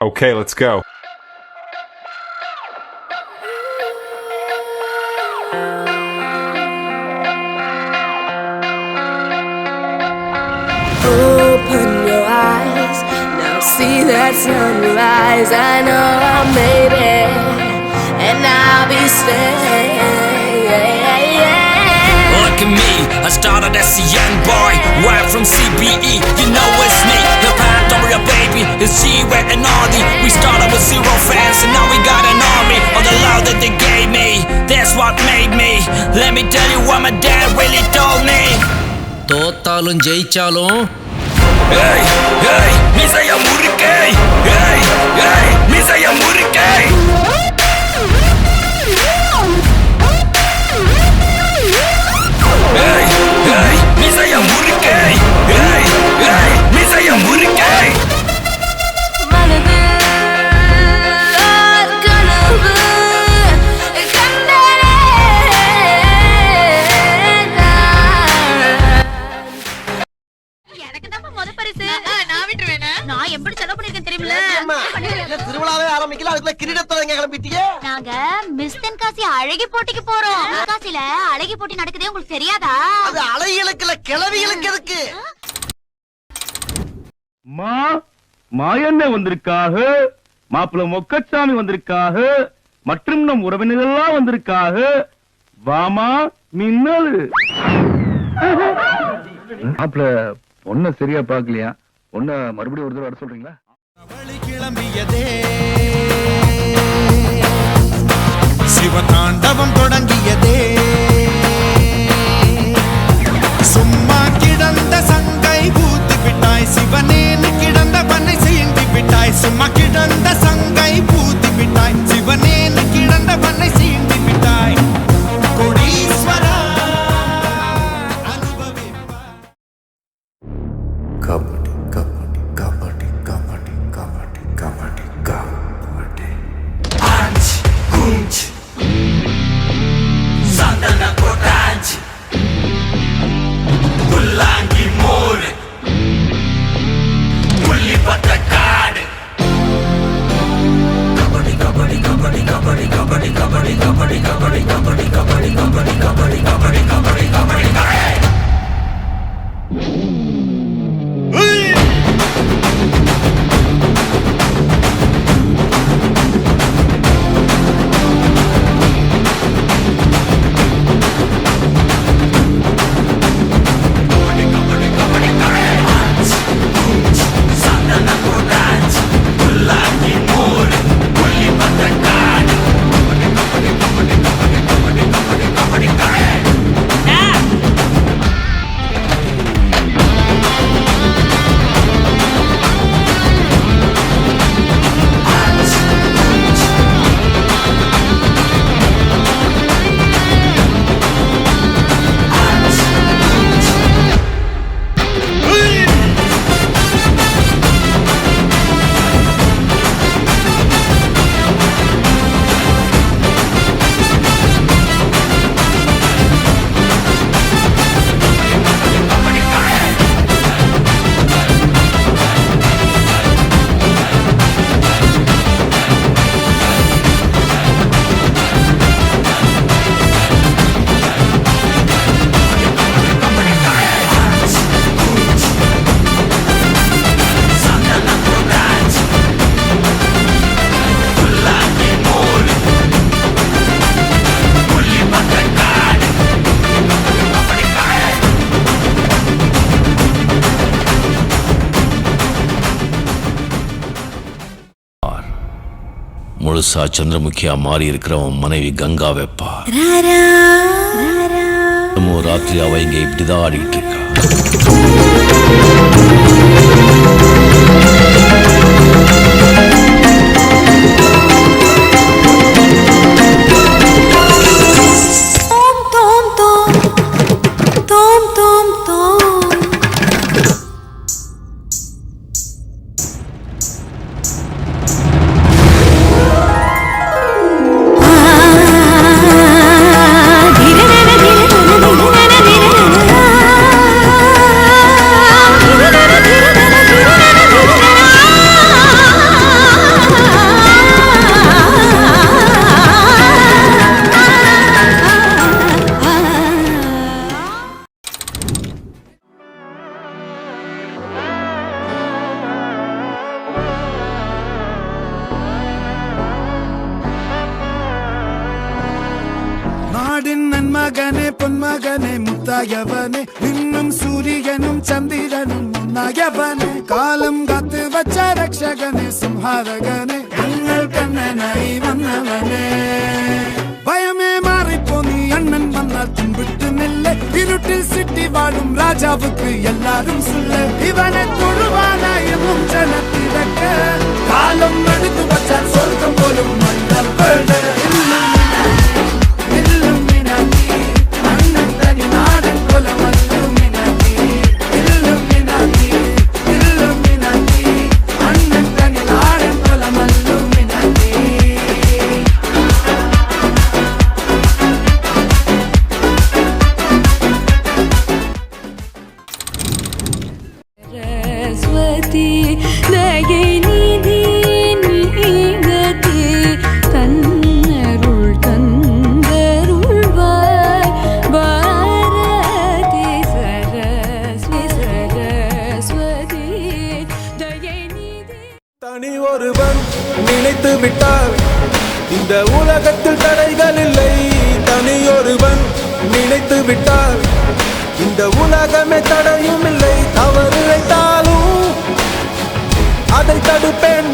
Okay, let's go. Open your eyes, now see that sunrise. I know I made it, and I'll be staying. Look at me, I started as a young boy, right from CBE, you know it's me. The path over your baby is G-Way and Audi. We started with 0 fans and now we got an army. All the love that they gave me, that's what made me. Let me tell you what my dad really told me. தோத்தாலும் ஜெயிச்சாலும் ஏய் ஏய் மிசைய முறுக்கே ஏய் ஏய் மிசைய முறுக்கே ஏய் ஏய் மிசைய முறுக்கே ஏய் ஏய் மிசைய முறுக்கே திருவிழாவே ஆரம்பிக்கல அதுக்குள்ள கிரீடத்தோட கிளம்பிட்டியே. நாங்க மிஸ் தென்காசி அழகி போட்டிக்கு போறோம். தென்காசில அழகி போட்டி நடக்குதே உங்களுக்கு தெரியாதா? அது அழகிகளுக்கு இல்ல கிளவிகளுக்கு இருக்கு. மாயண்ண வந்திருக்காக, மாப்பிள்ள மொக்கச்சாமி வந்திருக்காக, மற்றும் நம் உறவினர்கள்லாம் வந்திருக்காக. வாமா மின்னல். மாப்பிள்ள பொண்ண சரியா பாக்கலையா? பொண்ண மறுபடியும் ஒரு தடவை வர சொல்றீங்களா? கிளம்பியதே சிவதாண்டவம் தொடங்கியதே சும்மா கிடந்த சங்கை பூத்து விட்டாய் சிவனேன்னு கிடந்த பண்ணை சீண்டி விட்டாய் சும்மா கிடந்த சங்கை பூத்து விட்டாய் சிவனேன்னு கிடந்த பண்ணை சீண்டி விட்டாய் கோடீஸ்வரா அனுபவிப்பாய். Kabaddi kabaddi kabaddi kabaddi kabaddi kabaddi kabaddi Anci, kunci, sandana kotanci, Mullangi more, Mulli patakade. Kabadi kabadi kabadi kabadi kabadi kabadi kabadi kabadi kabadi kabadi kabadi kabadi kabadi kabadi kabadi kabadi. முழுசா சந்திரமுகியா மாறி இருக்கிறவன் மனைவி கங்கா வைப்பா. ராத்திரி அவ இங்க இப்படிதான் ஆடிட்டு இருக்கா. மகனே பொன்மகனே முத்தாயவனே இன்னும் சூரியனும் சந்திரனும் முன்னாயவனே காலம் காத்து வச்ச ரக்ஷகனே சிம்ஹாரகனே எங்கள் கண்ணனாய் வந்தவனே பயமே மாறிப்போ நீ அண்ணன் வந்தால் தும்பிட்டு நில்லை இருட்டில் சிட்டி வாழும் ராஜாவுக்கு எல்லாரும் சொல்ல இவனை தொழுவானாயும் ஜனத்திறக்க காலம் எடுத்து வச்சால் சொர்க்கம் போலும் மண்டபட தனி ஒருவன் நினைத்து விட்டால் இந்த உலகத்தில் தடைகள் இல்லை தனி ஒருவன் நினைத்து விட்டால் இந்த உலகமே தடையும் இல்லை தவறு இழைத்தாலும் அதை தடுப்பேன்